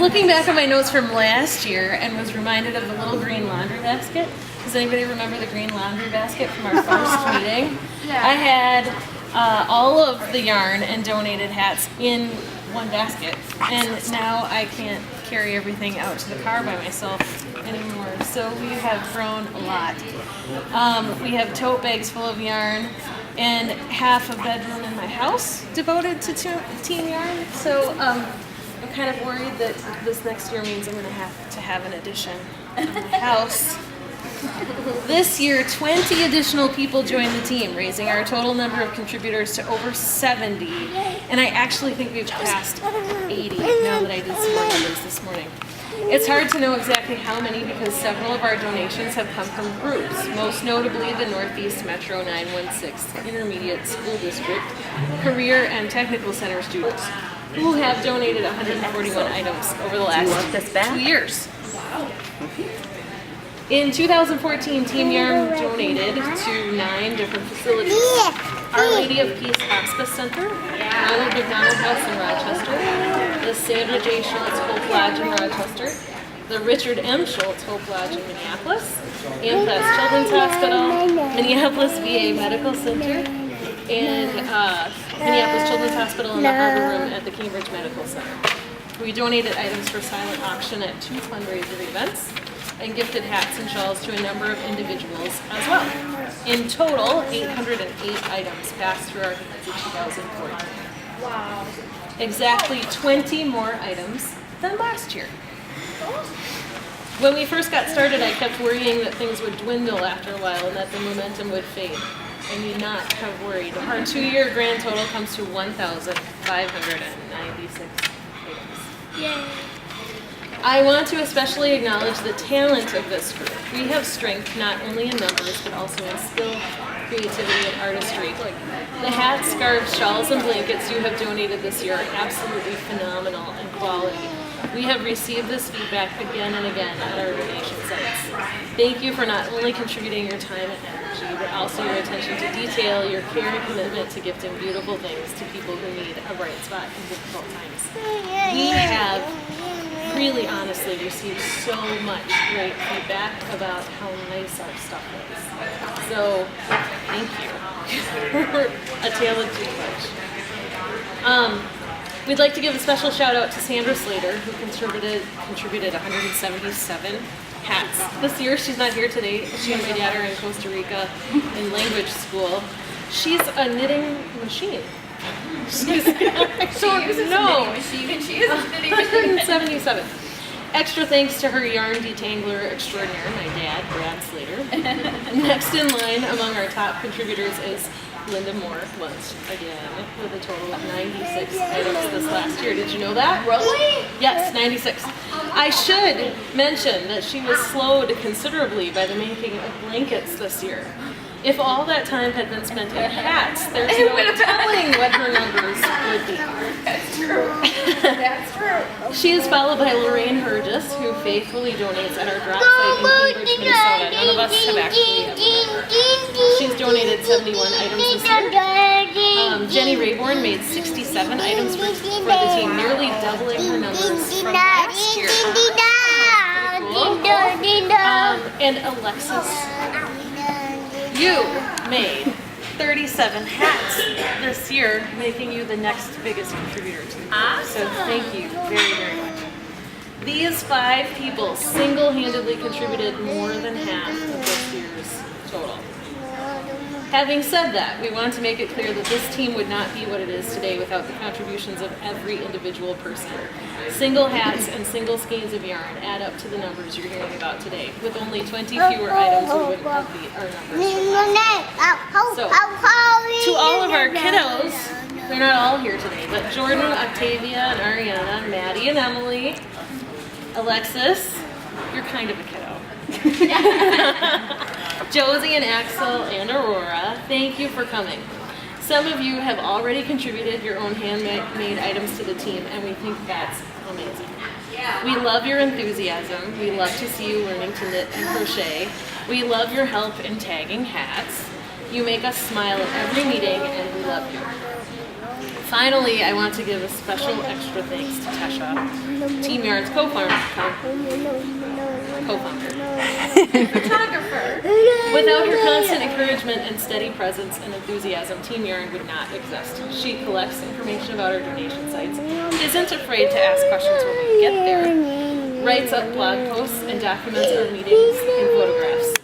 looking back at my notes from last year and was reminded of the little green laundry basket. Does anybody remember the green laundry basket from our first meeting? Yeah. I had all of the yarn and donated hats in one basket, and now I can't carry everything out to the car by myself anymore. So we have grown a lot. We have tote bags full of yarn and half a bedroom in my house devoted to team yarn. So I'm kind of worried that this next year means I'm going to have an addition in my house. This year, 20 additional people joined the team, raising our total number of contributors to over 70. And I actually think we've passed 80 now that I did some more numbers this morning. It's hard to know exactly how many because several of our donations have come from groups, most notably the Northeast Metro 916 Intermediate School District Career and Technical Center students, who have donated 141 items over the last 2 years. In 2014, Team Yarn donated to 9 different facilities. Our Lady of Peace Hospice Center, Ronald McDonald House in Rochester, the Sandra J. Schultz Hope Lodge in Rochester, the Richard M. Schultz Hope Lodge in Minneapolis, Amherst Children's Hospital, Minneapolis VA Medical Center, and Minneapolis Children's Hospital and the Harbor Room at the Cambridge Medical Center. We donated items for silent auction at 2 fundraiser events and gifted hats and shawls to a number of individuals as well. In total, 808 items passed through our hands in 2014. Wow. Exactly 20 more items than last year. When we first got started, I kept worrying that things would dwindle after a while and that the momentum would fade. I need not have worried. Our 2-year grand total comes to 1,596 items. Yay. I want to especially acknowledge the talent of this group. We have strength not only in numbers, but also in skill, creativity, and artistry. The hats, scarves, shawls, and blankets you have donated this year are absolutely phenomenal in quality. We have received this feedback again and again at our donation sites. Thank you for not only contributing your time and energy, but also your attention to detail, your care and commitment to gifting beautiful things to people who need a bright spot in difficult times. We have really honestly received so much great feedback about how nice our stuff is. So, thank you. We're a talented bunch. We'd like to give a special shout out to Sandra Slater, who contributed 177 hats. This year, she's not here today. She and my dad are in Costa Rica in language school. She's a knitting machine. She uses a knitting machine and she is a knitting machine. 177. Extra thanks to her yarn detangler extraordinaire, my dad, Brad Slater. Next in line among our top contributors is Linda Moore, once again, with a total of 96 items this last year. Did you know that? Really? Yes, 96. I should mention that she was slowed considerably by the making of blankets this year. If all that time had been spent in hats, there's no telling what her numbers would be. That's true. That's true. She is followed by Lorraine Hergis, who faithfully donates at our drop site in Cambridge, Minnesota. None of us have actually ever met her. She's donated 71 items this year. Jenny Rayborn made 67 items for the team, nearly doubling her numbers from last year. Cool. And Alexis, you made 37 hats this year, making you the next biggest contributor to the group. So thank you very, very much. These 5 people single-handedly contributed more than half of this year's total. Having said that, we want to make it clear that this team would not be what it is today without the contributions of every individual person. Single hats and single skeins of yarn add up to the numbers you're hearing about today. With only 20 fewer items, we wouldn't have beat our numbers. So, to all of our kiddos, they're not all here today, but Jordan, Octavia, and Ariana, Maddie, and Emily, Alexis, you're kind of a kiddo. Josie and Axel and Aurora, thank you for coming. Some of you have already contributed your own handmade items to the team, and we think that's amazing. We love your enthusiasm. We love to see you learning to knit and crochet. We love your help in tagging hats. You make us smile at every meeting, and we love you. Finally, I want to give a special extra thanks to Tesha, Team Yarn's co-founder. Photographer. Without her constant encouragement and steady presence and enthusiasm, Team Yarn would not exist. She collects information about our donation sites, isn't afraid to ask questions when we get there, writes up blog posts, and documents our meetings and photographs.